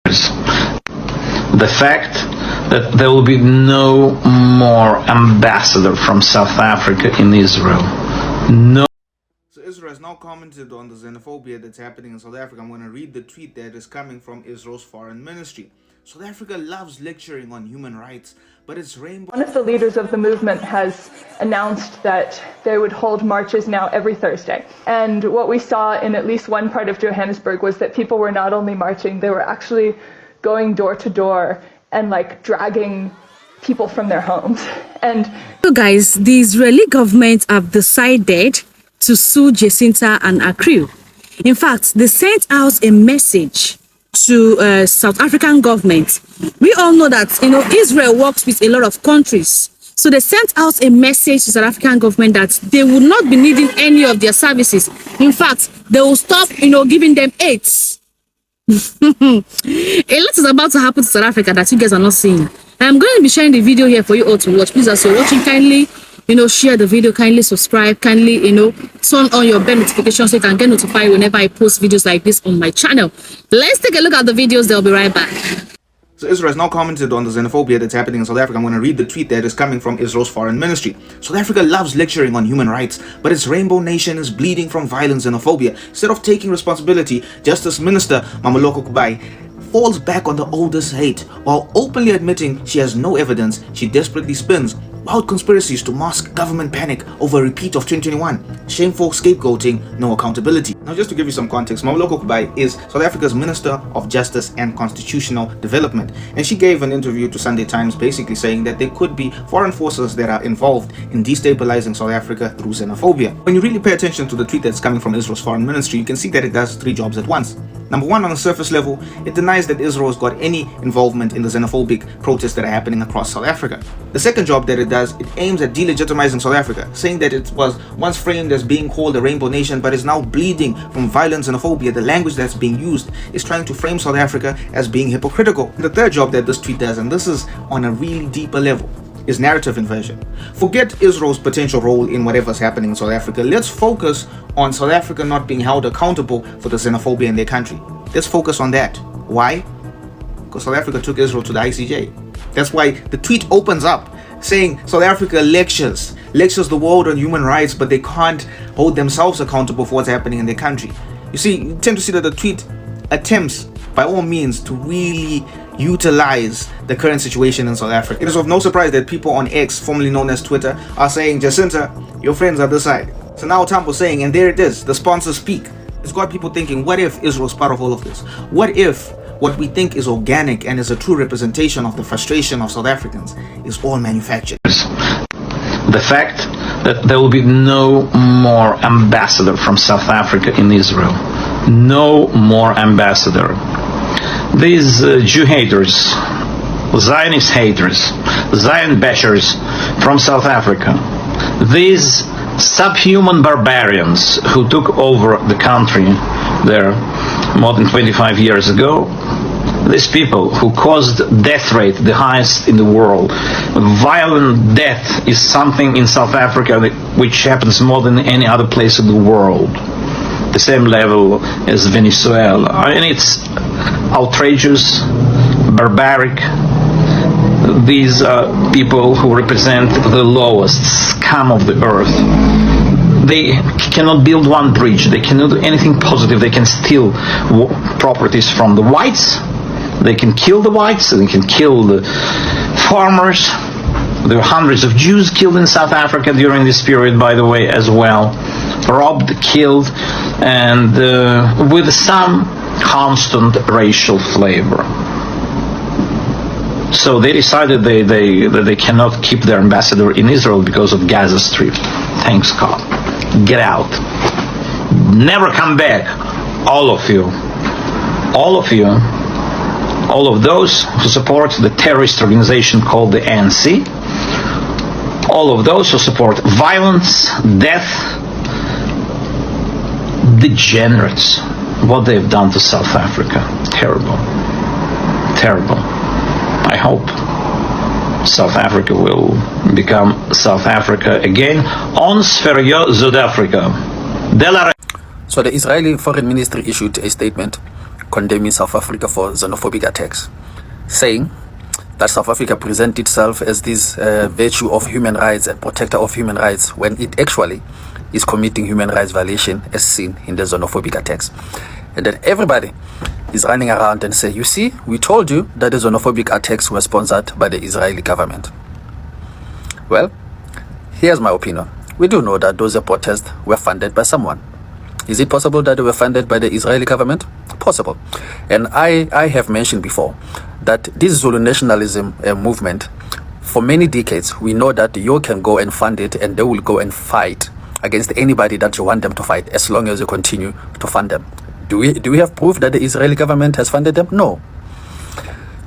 The fact that there will be no more ambassador from South Africa in Israel. No. So Israel has now commented on the xenophobia that's happening in South Africa. I'm going to read the tweet that is coming from Israel's foreign ministry. South Africa loves lecturing on human rights, but its rainbow... One of the leaders of the movement has announced that they would hold marches now every Thursday. And what we saw in at least one part of Johannesburg was that people were not only marching, they were actually going door to door and dragging people from their homes. And so guys, the Israeli government have decided to sue Jacinta and her crew. In fact, they sent out a message to South African government. We all know that Israel works with a lot of countries, so they sent out a message to South African government that they will not be needing any of their services. In fact, they will stop giving them aids. A lot is about to happen to South Africa that you guys are not seeing. I'm going to be sharing the video here for you all to watch. Please, as you're watching, kindly share the video, kindly subscribe, kindly turn on your bell notification so you can get notified whenever I post videos like this on my channel. Let's take a look at the videos. They'll be right back. So Israel has now commented on the xenophobia that's happening in South Africa. I'm going to read the tweet that is coming from Israel's foreign ministry. South Africa loves lecturing on human rights, but its rainbow nation is bleeding from violent xenophobia. Instead of taking responsibility, Justice Minister Mamoloko Kubai falls back on the oldest hate. While openly admitting she has no evidence, she desperately spins wild conspiracies to mask government panic over a repeat of 2021. Shameful scapegoating, no accountability. Now, just to give you some context, Mamoloko Kubai is South Africa's Minister of Justice and Constitutional Development, and she gave an interview to Sunday Times basically saying that there could be foreign forces that are involved in destabilizing South Africa through xenophobia. When you really pay attention to the tweet that's coming from Israel's foreign ministry, you can see that it does three jobs at once. Number one, on the surface level, it denies that Israel has got any involvement in the xenophobic protests that are happening across South Africa. The second job that it does, it aims at delegitimizing South Africa, saying that it was once framed as being called a rainbow nation but is now bleeding from violence and xenophobia. The language that's being used is trying to frame South Africa as being hypocritical. The third job that this tweet does, and this is on a really deeper level, is narrative inversion. Forget Israel's potential role in whatever's happening in South Africa. Let's focus on South Africa not being held accountable for the xenophobia in their country. Let's focus on that. Why? Because South Africa took Israel to the ICJ. That's why the tweet opens up saying South Africa lectures the world on human rights, but they can't hold themselves accountable for what's happening in their country. You see, you tend to see that the tweet attempts by all means to really utilize the current situation in South Africa. It is of no surprise that people on X, formerly known as Twitter, are saying, Jacinta, your friends are this side. So now Tampo's saying, and there it is, the sponsors speak. It's got people thinking, what if Israel's part of all of this? What if what we think is organic and is a true representation of the frustration of South Africans is all manufactured? The fact that there will be no more ambassador from South Africa in Israel. No more ambassador. These Jew haters, Zionist haters, Zion bashers from South Africa, these subhuman barbarians who took over the country there more than 25 years ago, these people who caused death rate the highest in the world. Violent death is something in South Africa which happens more than any other place in the world. The same level as Venezuela. I mean, it's outrageous, barbaric. These are people who represent the lowest scum of the earth. They cannot build one bridge. They cannot do anything positive. They can steal properties from the whites. They can kill the whites. They can kill the farmers. There were hundreds of Jews killed in South Africa during this period, by the way, as well. Robbed, killed, and with some constant racial flavor. So they decided that they cannot keep their ambassador in Israel because of Gaza Strip. Thanks God. Get out. Never come back. All of you. All of you. All of those who support the terrorist organization called the ANC. All of those who support violence, death, degenerates. What they've done to South Africa. Terrible. Terrible. I hope South Africa will become South Africa again. Ons vir Zuid-Afrika. So the Israeli foreign ministry issued a statement condemning South Africa for xenophobic attacks, saying that South Africa presents itself as this virtue of human rights and protector of human rights, when it actually is committing human rights violation as seen in the xenophobic attacks. And that everybody is running around and say, you see, we told you that the xenophobic attacks were sponsored by the Israeli government. Well, here's my opinion. We do know that those protests were funded by someone. Is it possible that they were funded by the Israeli government? Possible. And I have mentioned before that this Zulu nationalism movement, for many decades, we know that you can go and fund it and they will go and fight against anybody that you want them to fight, as long as you continue to fund them. Do we have proof that the Israeli government has funded them? No.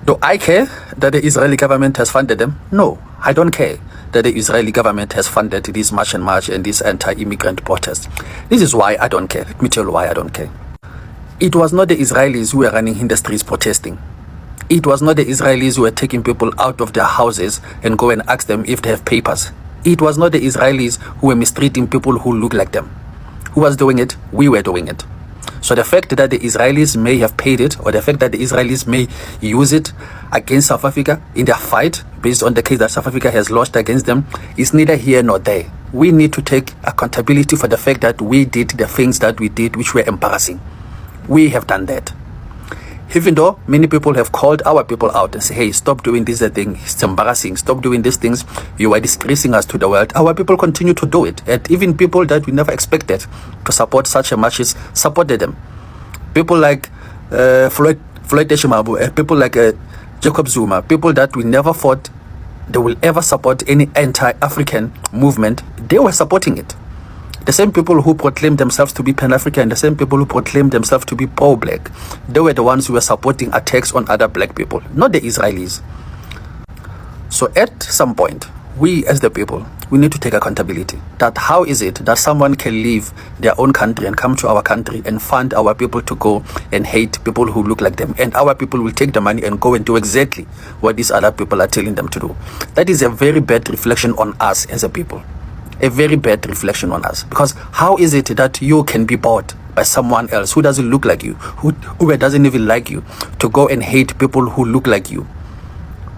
Do I care that the Israeli government has funded them? No, I don't care that the Israeli government has funded this march and this anti-immigrant protest. This is why I don't care. Let me tell you why I don't care. It was not the Israelis who were running in the streets protesting. It was not the Israelis who were taking people out of their houses and go and ask them if they have papers. It was not the Israelis who were mistreating people who look like them. Who was doing it? We were doing it. So the fact that the Israelis may have paid it, or the fact that the Israelis may use it against South Africa in their fight, based on the case that South Africa has lodged against them, is neither here nor there. We need to take accountability for the fact that we did the things that we did, which were embarrassing. We have done that. Even though many people have called our people out and say, hey, stop doing this thing, it's embarrassing, stop doing these things, you are disgracing us to the world. Our people continue to do it. And even people that we never expected to support such a marches supported them. People like Floyd Eshimabu, people like Jacob Zuma, people that we never thought they will ever support any anti-African movement, they were supporting it. The same people who proclaim themselves to be Pan-African, the same people who proclaim themselves to be pro-black, they were the ones who were supporting attacks on other black people, not the Israelis. So at some point, we as the people, we need to take accountability. That how is it that someone can leave their own country and come to our country and fund our people to go and hate people who look like them, and our people will take the money and go and do exactly what these other people are telling them to do? That is a very bad reflection on us as a people. A very bad reflection on us. Because how is it that you can be bought by someone else who doesn't look like you, who doesn't even like you, to go and hate people who look like you?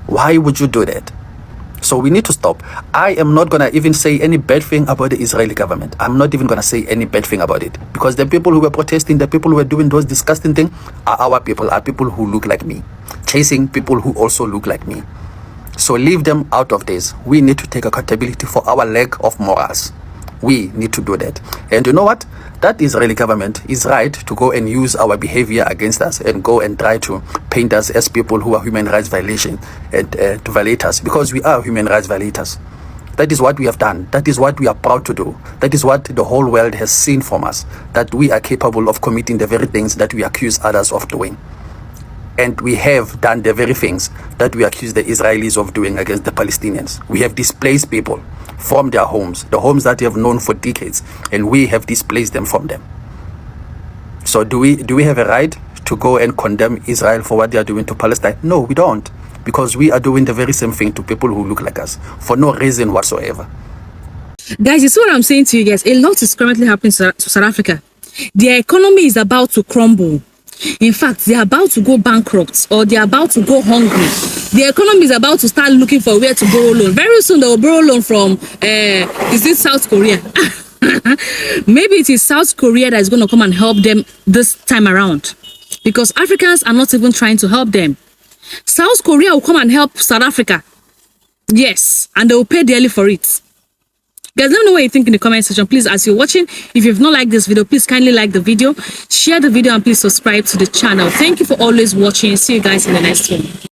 Why would you do that? So we need to stop. I am not going to even say any bad thing about the Israeli government. I'm not even going to say any bad thing about it. Because the people who were protesting, the people who were doing those disgusting things are our people, are people who look like me, chasing people who also look like me. So leave them out of this. We need to take accountability for our lack of morals. We need to do that. And you know what? That Israeli government is right to go and use our behavior against us and go and try to paint us as people who are human rights violation and to violate us, because we are human rights violators. That is what we have done. That is what we are proud to do. That is what the whole world has seen from us, that we are capable of committing the very things that we accuse others of doing. And we have done the very things that we accuse the Israelis of doing against the Palestinians. We have displaced people from their homes, the homes that they have known for decades, and we have displaced them from them. So do we have a right to go and condemn Israel for what they are doing to Palestine? No, we don't. Because we are doing the very same thing to people who look like us for no reason whatsoever. Guys, you see what I'm saying to you guys? A lot is currently happening to South Africa. Their economy is about to crumble. In fact, they're about to go bankrupt, or they're about to go hungry. The economy is about to start looking for where to borrow loan. Very soon they will borrow loan from, is it South Korea? Maybe it is South Korea that is going to come and help them this time around. Because Africans are not even trying to help them. South Korea will come and help South Africa. Yes, and they will pay dearly for it. Guys, let me know what you think in the comment section. Please, as you're watching, if you've not liked this video, please kindly like the video, share the video, and please subscribe to the channel. Thank you for always watching. See you guys in the next one.